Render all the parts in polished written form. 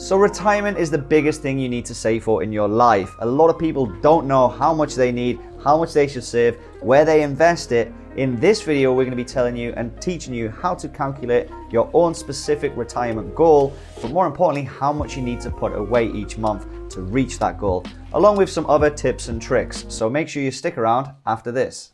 So retirement is the biggest thing you need to save for in your life. A lot of people don't know how much they need, how much they should save, where they invest it. In this video, we're going to be telling you and teaching you how to calculate your own specific retirement goal, but more importantly, how much you need to put away each month to reach that goal, along with some other tips and tricks. So make sure you stick around after this.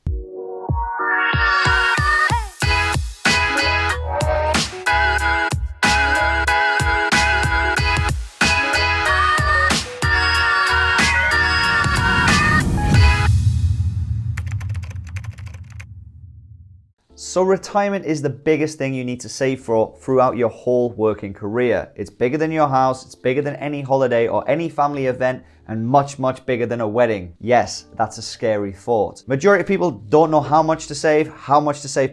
So retirement is the biggest thing you need to save for throughout your whole working career. It's bigger than your house, it's bigger than any holiday or any family event, and much, much bigger than a wedding. Yes, that's a scary thought. Majority of people don't know how much to save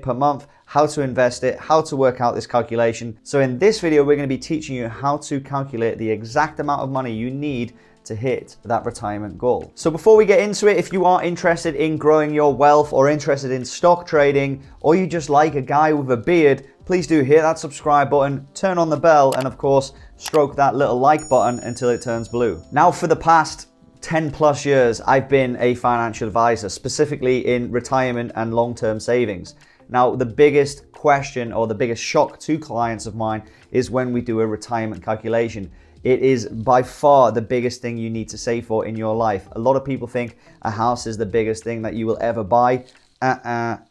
per month, how to invest it, how to work out this calculation. So in this video, we're going to be teaching you how to calculate the exact amount of money you need to hit that retirement goal. So before we get into it, if you are interested in growing your wealth or interested in stock trading, or you just like a guy with a beard, please do hit that subscribe button, turn on the bell, and of course, stroke that little like button until it turns blue. Now, for the past 10 plus years, I've been a financial advisor, specifically in retirement and long-term savings. Now, the biggest question or the biggest shock to clients of mine is when we do a retirement calculation. It is by far the biggest thing you need to save for in your life. A lot of people think a house is the biggest thing that you will ever buy.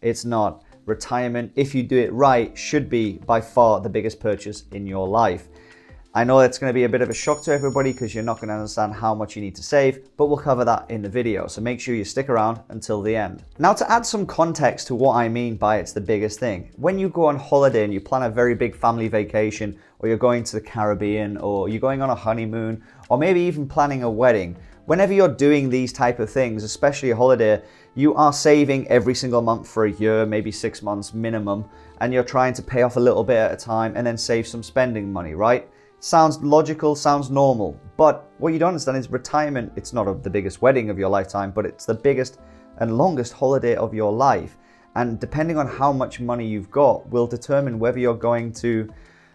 It's not. Retirement, if you do it right, should be by far the biggest purchase in your life. I know it's going to be a bit of a shock to everybody because you're not going to understand how much you need to save, but we'll cover that in the video. So make sure you stick around until the end. Now, to add some context to what I mean by it's the biggest thing, when you go on holiday and you plan a very big family vacation, or you're going to the Caribbean, or you're going on a honeymoon, or maybe even planning a wedding, whenever you're doing these type of things, especially a holiday, you are saving every single month for a year, maybe 6 months minimum, and you're trying to pay off a little bit at a time and then save some spending money, right? Sounds logical, sounds normal, but what you don't understand is retirement, it's not the biggest wedding of your lifetime, but it's the biggest and longest holiday of your life. And depending on how much money you've got will determine whether you're going to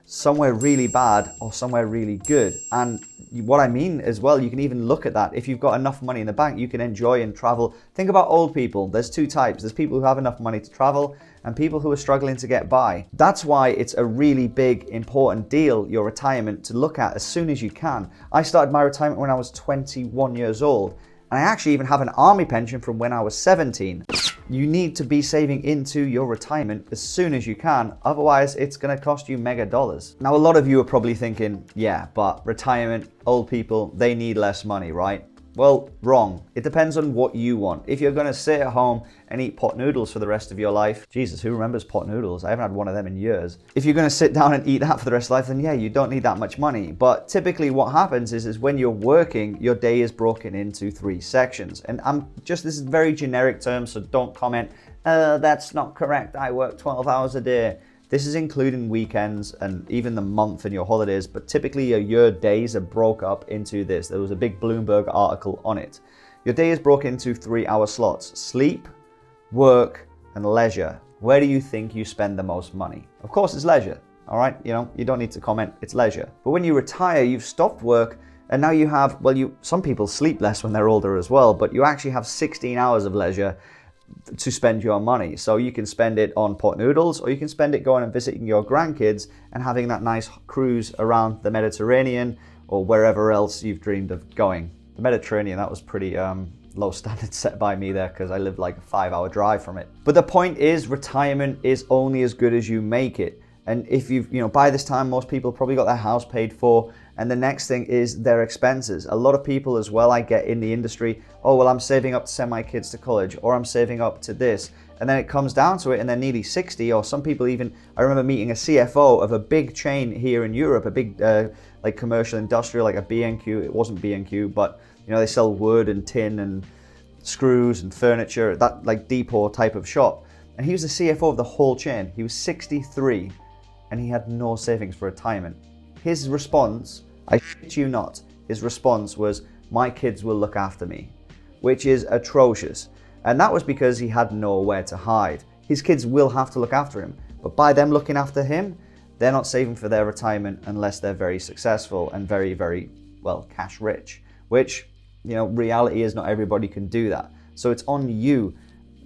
somewhere really bad or somewhere really good. And what I mean as well, you can even look at that. If you've got enough money in the bank, you can enjoy and travel. Think about old people. There's two types. There's people who have enough money to travel and people who are struggling to get by. That's why it's a really big, important deal, your retirement, to look at as soon as you can. I started my retirement when I was 21 years old. And I actually even have an army pension from when I was 17. You need to be saving into your retirement as soon as you can. Otherwise, it's going to cost you mega dollars. Now, a lot of you are probably thinking, yeah, but retirement, old people, they need less money, right? Well, wrong. It depends on what you want. If you're going to sit at home and eat pot noodles for the rest of your life, Jesus, who remembers pot noodles? I haven't had one of them in years. If you're going to sit down and eat that for the rest of life, then yeah, you don't need that much money. But typically what happens is when you're working, your day is broken into 3 sections. And this is very generic terms, so don't comment, that's not correct, I work 12 hours a day. This is including weekends and even the month and your holidays, but typically your days are broke up into this. There was a big Bloomberg article on it. Your day is broken into 3-hour slots: sleep, work, and leisure. Where do you think you spend the most money? Of course, it's leisure. All right, you don't need to comment, it's leisure. But when you retire, you've stopped work, and now you have, some people sleep less when they're older as well, but you actually have 16 hours of leisure to spend your money. So you can spend it on pot noodles, or you can spend it going and visiting your grandkids and having that nice cruise around the Mediterranean or wherever else you've dreamed of going. The Mediterranean, that was pretty low standard set by me there because I lived like a 5-hour drive from it. But the point is, retirement is only as good as you make it. And if by this time, most people probably got their house paid for. And the next thing is their expenses. A lot of people as well, I get in the industry, oh, well, I'm saving up to send my kids to college, or I'm saving up to this. And then it comes down to it and they're nearly 60, or some people even, I remember meeting a CFO of a big chain here in Europe, a big like commercial industrial, like a B&Q. It wasn't B&Q, but they sell wood and tin and screws and furniture, that like depot type of shop. And he was the CFO of the whole chain. He was 63 and he had no savings for retirement. His response, I shit you not, his response was, my kids will look after me, which is atrocious. And that was because he had nowhere to hide. His kids will have to look after him, but by them looking after him, they're not saving for their retirement unless they're very successful and very, very, well, cash rich, which, reality is not everybody can do that. So it's on you,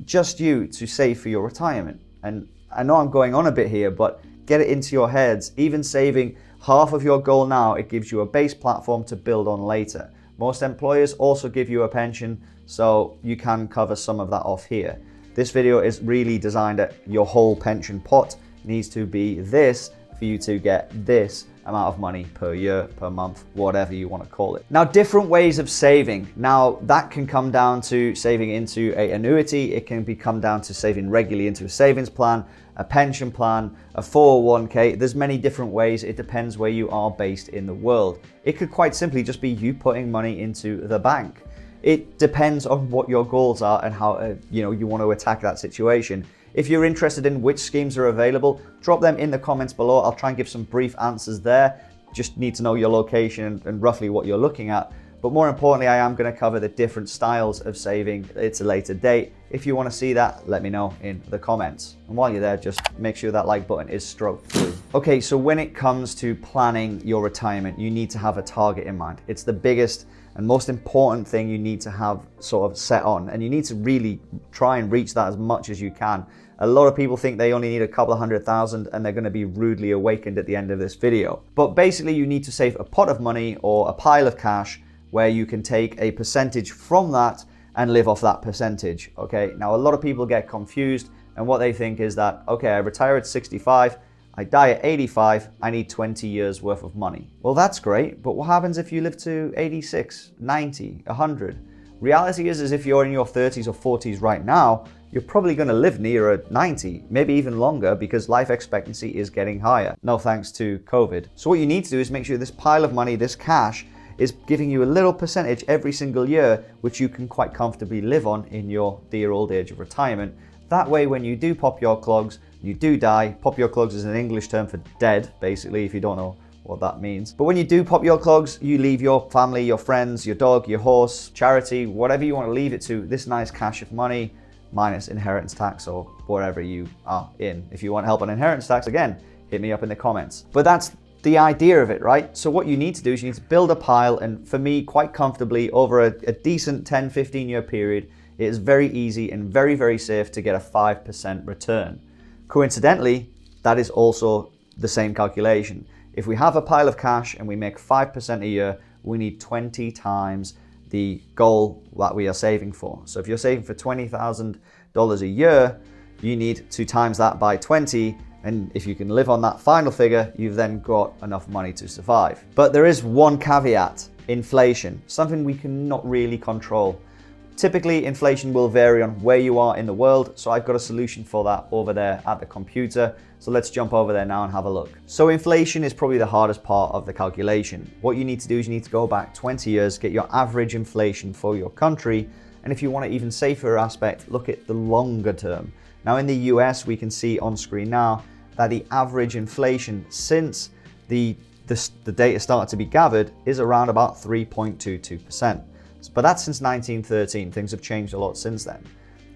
just you, to save for your retirement. And I know I'm going on a bit here, but get it into your heads. Even saving half of your goal now, it gives you a base platform to build on later. Most employers also give you a pension, so you can cover some of that off here. This video is really designed at your whole pension pot needs to be this for you to get this amount of money per year, per month, whatever you want to call it. Now, different ways of saving. Now, that can come down to saving into an annuity. It can come down to saving regularly into a savings plan, a pension plan, a 401k. There's many different ways. It depends where you are based in the world. It could quite simply just be you putting money into the bank. It depends on what your goals are and how you want to attack that situation. If you're interested in which schemes are available, drop them in the comments below. I'll try and give some brief answers there. Just need to know your location and roughly what you're looking at. But more importantly, I am going to cover the different styles of saving. It's a later date. If you want to see that, let me know in the comments. And while you're there, just make sure that like button is stroked through. Okay, so when it comes to planning your retirement, you need to have a target in mind. It's the biggest and most important thing you need to have sort of set on, and you need to really try and reach that as much as you can. A lot of people think they only need a couple of 100,000 and they're going to be rudely awakened at the end of this video. But basically you need to save a pot of money or a pile of cash where you can take a percentage from that and live off that percentage, okay? Now, a lot of people get confused and what they think is that, okay, I retire at 65, I die at 85, I need 20 years worth of money. Well, that's great, but what happens if you live to 86, 90, 100? Reality is if you're in your 30s or 40s right now, you're probably going to live near 90, maybe even longer, because life expectancy is getting higher. No thanks to COVID. So what you need to do is make sure this pile of money, this cash, is giving you a little percentage every single year, which you can quite comfortably live on in your dear old age of retirement. That way, when you do pop your clogs, you do die. Pop your clogs is an English term for dead, basically, if you don't know what that means. But when you do pop your clogs, you leave your family, your friends, your dog, your horse, charity, whatever you want to leave it to, this nice cash of money, minus inheritance tax or wherever you are in. If you want help on inheritance tax, again, hit me up in the comments. But that's the idea of it, right? So what you need to do is you need to build a pile, and for me, quite comfortably over a decent 10, 15 year period, it is very easy and very, very safe to get a 5% return. Coincidentally, that is also the same calculation. If we have a pile of cash and we make 5% a year, we need 20 times the goal that we are saving for. So if you're saving for $20,000 a year, you need to times that by 20. And if you can live on that final figure, you've then got enough money to survive. But there is one caveat: inflation, something we cannot really control. Typically, inflation will vary on where you are in the world, so I've got a solution for that over there at the computer. So let's jump over there now and have a look. So inflation is probably the hardest part of the calculation. What you need to do is you need to go back 20 years, get your average inflation for your country, and if you want an even safer aspect, look at the longer term. Now in the US, we can see on screen now that the average inflation since the data started to be gathered is around about 3.22%. But that's since 1913. Things have changed a lot since then.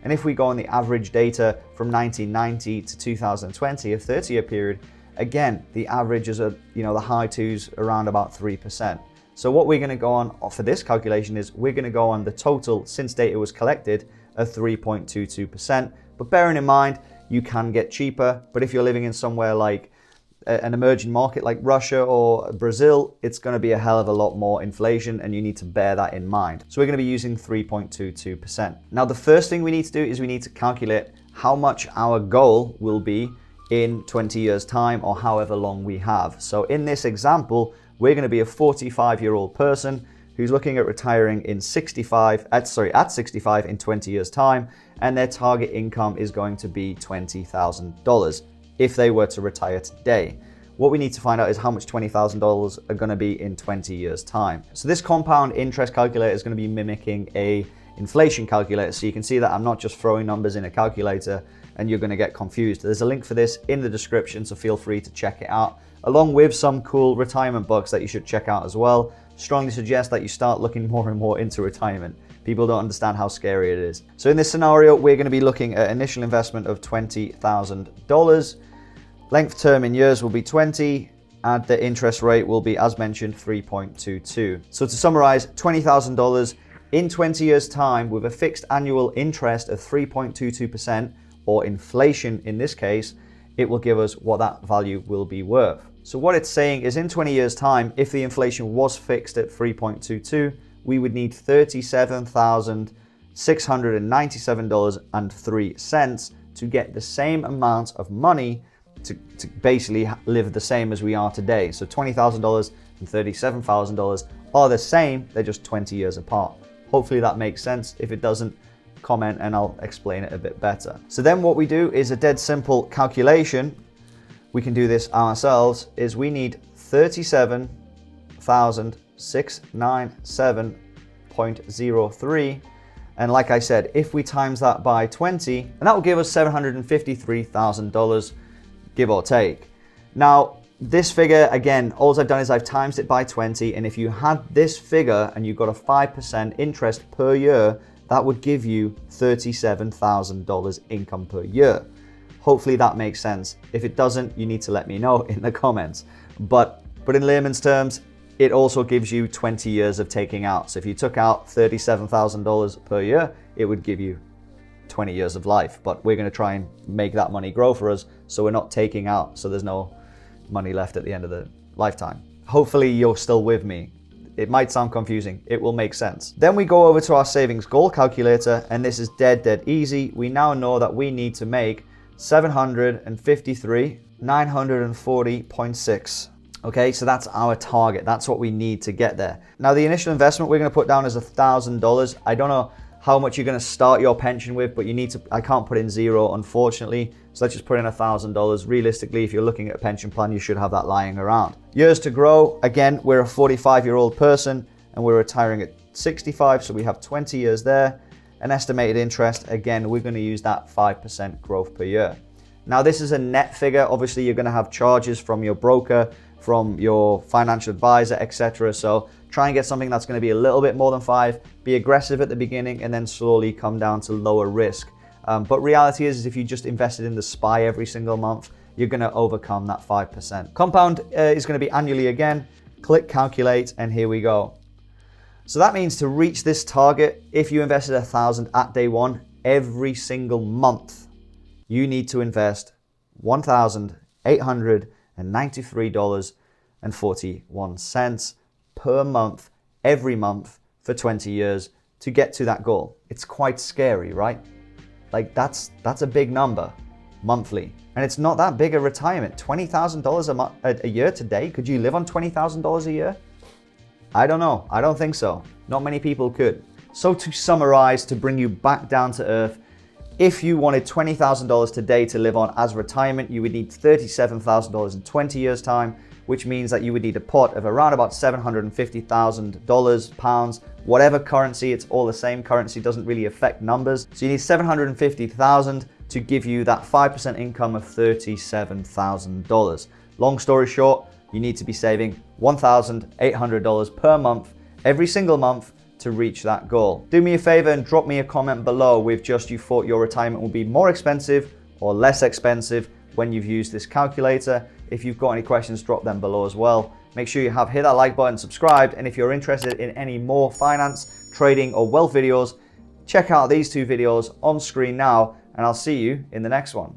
And if we go on the average data from 1990 to 2020, a 30-year period, again, the average is the high twos, around about 3%. So what we're going to go on for this calculation is we're going to go on the total since data was collected of 3.22%. But bearing in mind, you can get cheaper. But if you're living in somewhere like an emerging market like Russia or Brazil, it's going to be a hell of a lot more inflation, and you need to bear that in mind. So we're going to be using 3.22%. Now, the first thing we need to do is we need to calculate how much our goal will be in 20 years time, or however long we have. So in this example, we're going to be a 45-year-old person who's looking at retiring in at 65 in 20 years time, and their target income is going to be $20,000 if they were to retire today. What we need to find out is how much $20,000 are going to be in 20 years time. So this compound interest calculator is going to be mimicking a inflation calculator. So you can see that I'm not just throwing numbers in a calculator and you're going to get confused. There's a link for this in the description, so feel free to check it out, along with some cool retirement books that you should check out as well. Strongly suggest that you start looking more and more into retirement. People don't understand how scary it is. So in this scenario, we're going to be looking at initial investment of $20,000. Length term in years will be 20, and the interest rate will be, as mentioned, 3.22. So to summarize, $20,000 in 20 years' time with a fixed annual interest of 3.22%, or inflation in this case, it will give us what that value will be worth. So what it's saying is in 20 years' time, if the inflation was fixed at 3.22, we would need $37,697.03 to get the same amount of money to basically live the same as we are today. So $20,000 and $37,000 are the same, they're just 20 years apart. Hopefully that makes sense. If it doesn't, comment and I'll explain it a bit better. So then what we do is a dead simple calculation. We can do this ourselves, is we need 37,697.03. And like I said, if we times that by 20, and that will give us $753,000, give or take. Now, this figure, again, all I've done is I've times it by 20, and if you had this figure and you got a 5% interest per year, that would give you $37,000 income per year. Hopefully that makes sense. If it doesn't, you need to let me know in the comments. But in layman's terms, it also gives you 20 years of taking out. So if you took out $37,000 per year, it would give you 20 years of life. But we're going to try and make that money grow for us, so we're not taking out, so there's no money left at the end of the lifetime. Hopefully you're still with me. It might sound confusing. It will make sense. Then we go over to our savings goal calculator, and this is dead easy. We now know that we need to make $753,940.6. Okay, so that's our target. That's what we need to get there. Now, the initial investment we're going to put down is $1,000. I don't know how much you're going to start your pension with, but you need to, I can't put in zero, unfortunately. So let's just put in $1,000. Realistically, if you're looking at a pension plan, you should have that lying around. Years to grow. Again, we're a 45-year-old person and we're retiring at 65. So we have 20 years there. An estimated interest. Again, we're going to use that 5% growth per year. Now, this is a net figure. Obviously, you're going to have charges from your broker, from your financial advisor, etc. So try and get something that's going to be a little bit more than 5. Be aggressive at the beginning and then slowly come down to lower risk. But reality is if you just invested in the SPY every single month, you're going to overcome that 5%. Compound is going to be annually again. Click calculate, and here we go. So that means to reach this target, if you invested $1,000 at day one, every single month, you need to invest $1,893.41 per month, every month for 20 years to get to that goal. It's quite scary, right? Like that's a big number monthly. And it's not that big a retirement. $20,000 a year today. Could you live on $20,000 a year? I don't know. I don't think so. Not many people could. So to summarize, to bring you back down to earth, if you wanted $20,000 today to live on as retirement, you would need $37,000 in 20 years' time, which means that you would need a pot of around about $750,000, pounds, whatever currency, it's all the same. Currency doesn't really affect numbers. So you need $750,000 to give you that 5% income of $37,000. Long story short, you need to be saving $1,800 per month, every single month, to reach that goal. Do me a favor and drop me a comment below with just you thought your retirement would be more expensive or less expensive when you've used this calculator. If you've got any questions, drop them below as well. Make sure you have hit that like button, subscribed, and if you're interested in any more finance, trading, or wealth videos, check out these two videos on screen now, and I'll see you in the next one.